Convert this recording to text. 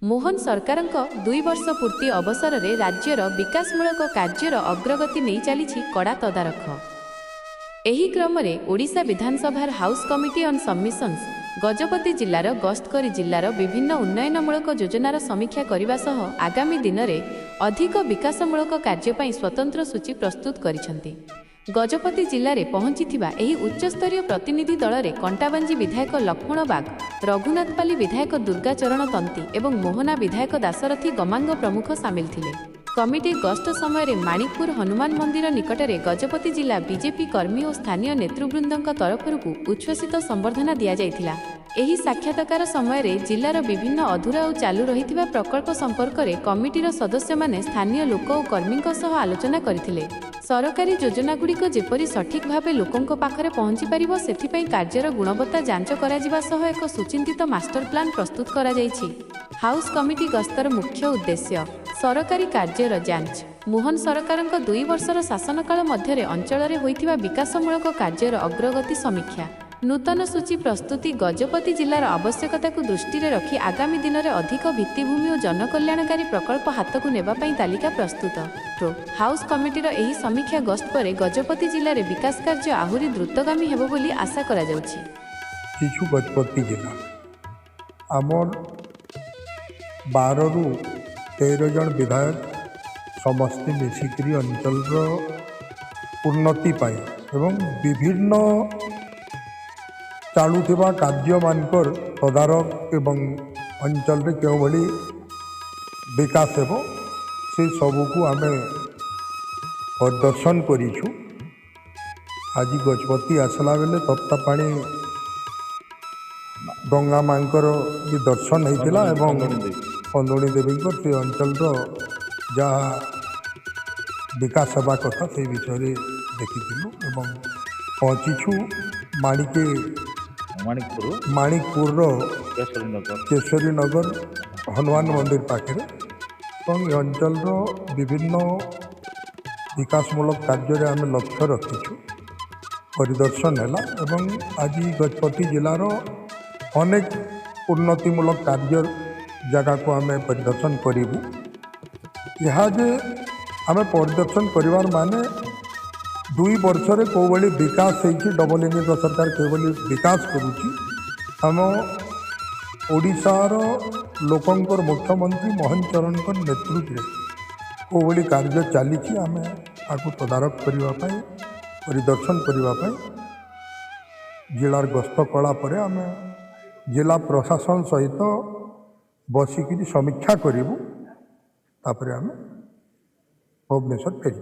मोहन सरकारक 2 वर्ष पूर्ति अवसर में राज्यर विकासमूलक कार्यर अग्रगति नहीं चली कड़ा तदारख। एही क्रम में ओडिशा विधानसभार house committee on submissions Gajapati जिलार गस्त करी जिलार विभिन्न उन्नयनमूलक योजनार समीक्षा करने सह आगामी दिन में अधिक विकासमूलक कार्य स्वतंत्र सूची प्रस्तुत करिसेंति। गजपति जिले में पहुंची उच्चस्तरीय प्रतिनिधि दल में कंटाबांजी विधायक लक्ष्मण बाग, रघुनाथपाली विधायक दुर्गाचरण तंती एवं मोहना विधायक दाशरथी गमांग प्रमुख सामिल थिले। कमिटी गस्त समय माणिकपुर हनुमान मंदिर निकटरे गजपति जिला बीजेपी कर्मी और स्थानीय नेतृवृंदों तरफरू उच्छ्वसित संबर्धना दिया जायथिला। एही साक्षात्कार समय जिलार विभिन्न अधूरा और चालू रहिथिबा प्रकल्प संपर्क में कमिटीर सदस्य माने स्थानीय लोक और कर्मी सह आलोचना करथिले। सरकारी योजनागुड़िक जेपरी सठिक भावे लोकों पाखरे पहुंची पारिबो सेथिपई कार्यर गुणवत्ता जांच कराजिबा सह एक सुचिंतित मास्टर प्लान प्रस्तुत करा जायछि। हाउस कमिटी गस्तर मुख्य उद्देश्य सरकारी कार्यर जांच। मोहन सरकारक 2 वर्षर शासनकाल मध्य अंचल में होइथिबा विकासमूलक कार्यर अग्रगति समीक्षा, नूतन सूची प्रस्तुति, गजपति जिलार आवश्यकता को दृष्टि रखी आगामी दिन में अधिक भित्तिभूमि और जनकल्याणकारी प्रकल्प हाथ को नेबापई तालिका प्रस्तुत। हाउस कमिटीर एही समीक्षा गस्त पर गजपति जिले में विकास कार्य आहुरी द्रुतगामी हेबो बोली आशा करा जाउछि। किछु गजपति जिला आमर 12 रु 13 जन विधायक समस्ते मिसिकरी अंचल उन्नति पाए एवं विभिन्न चालुवा कार्य मानकर तदारक एवं अंचल रे केउ भली विकास हेबो से सबको आम प्रदर्शन करिछु। आज गजपति आसला बेले तप्तापाणी गंगा मांकर भी दर्शन होता एवं कंदुणी देवी से अंचल जहाँ विकास हवा कथा से विषय देखीलु एवं पहुँचीछु माणिकपुर केशरी नगर हनुमान मंदिर पाखे अंचल विभिन्न विकासमूलक कार्य आम लक्ष्य रखीछु। परिदर्शन है एवं आज गजपति जिलार अनेक उन्नतिमूलक कार्य जगह को आम परिदर्शन करूँ। यहाँ जे आम परिदर्शन करिवार माने 2 वर्ष रे को भली विकास होइछि, डबल इंजिन सरकार के भली विकास करुछि। हम ओडिशार लोकंकर मुख्यमंत्री मोहन चरण नेतृत्व में को भली कार्य चली आम आपको तदारक करने परिदर्शन करने जिलार गस्त कला पर आम जिला प्रशासन सहित बसिक समीक्षा करूँ। तापर आम भुवनेश्वर फेरी।